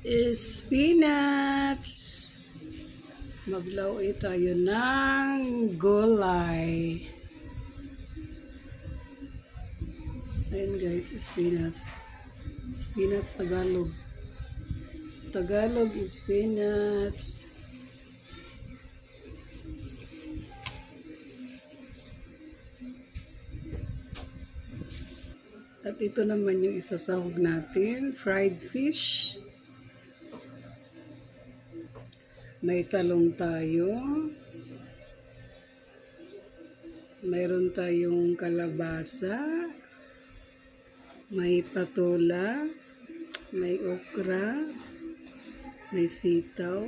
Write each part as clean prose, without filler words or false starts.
is peanuts. Maglauay tayo ng gulay. Ayan guys, spinach. Spinach Tagalog. Tagalog is spinach. At ito naman yung isasahog natin, fried fish. May talong tayo. Mayroon tayong kalabasa. May patola. May okra. May sitaw.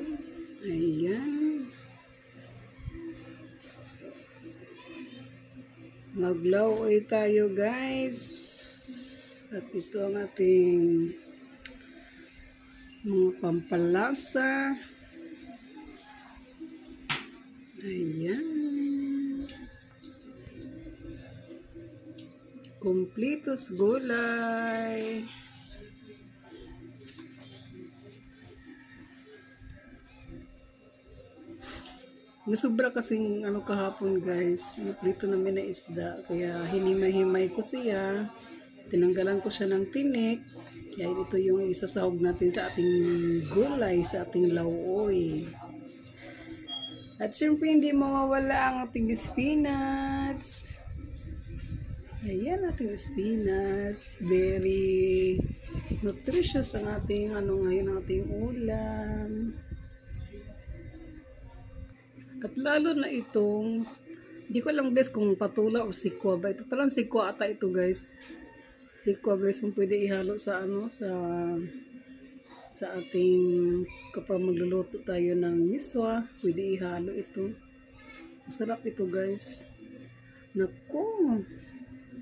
Ayan. Maglauay tayo guys. At ito ang ating mga pampalasa. Ayan. Kumplitos gulay. Nasubra kasing kahapon guys, prito namin na isda, kaya hinimay-himay ko siya, tinanggalan ko siya ng tinik, kaya ito yung isasahog natin sa ating gulay, sa ating lauoy. At syempre hindi mawawala ang ating spinach. Ayan ating spinach, very nutritious ang ating ngayon ang ating ulam. At lalo na itong, hindi ko alam guys kung patula o sikwa ba. Ito palang sikwa ata ito guys. Sikwa guys, kung pwede ihalo sa sa ating, kapag magluluto tayo ng miswa, pwede ihalo ito. Masarap ito guys. Naku,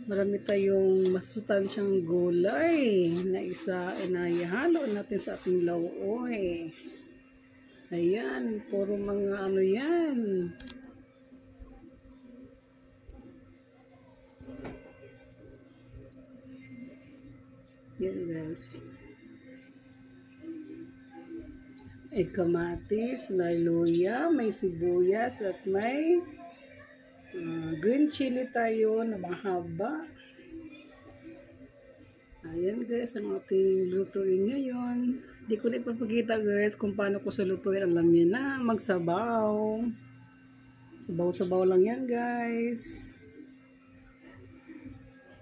marami tayong masustansyang gulay na ihalo natin sa ating lauoy. Ayan, puro mga yan. Yan guys. May kamatis, may luya, may sibuyas, at may green chili tayo na mahaba. Ayan guys, ang ating lutuin ngayon. Hindi ko na ipapakita guys kung paano ko sa lutuin. Alam niyo na, magsabaw. Sabaw-sabaw lang yan guys.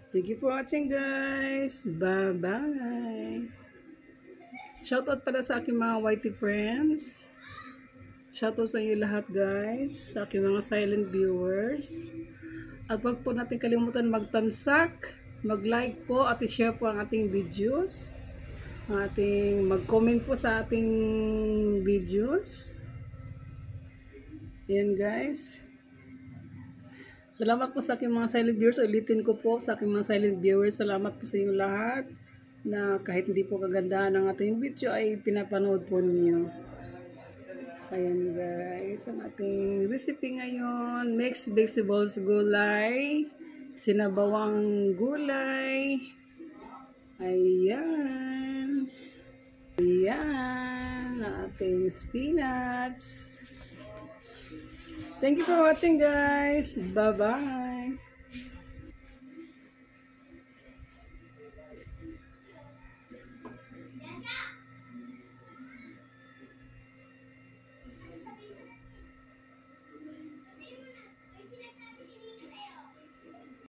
Thank you for watching guys. Bye-bye. Shoutout pala sa aking mga YT friends. Shoutout sa inyo lahat guys. Sa aking mga silent viewers. At wag po natin kalimutan magtamsak, mag-like po at i-share po ang ating videos. Mag-comment po sa ating videos. Ayan guys. Salamat po sa aking mga silent viewers. Ulitin ko po sa aking mga silent viewers. Salamat po sa inyo lahat na kahit hindi po kagandahan ng ating video ay pinapanood po ninyo. Ayan guys. Ang ating recipe ngayon. Mixed vegetables gulay. Sinabawang gulay. Ayan. Ayan, ating spinach. Thank you for watching guys. Bye-bye.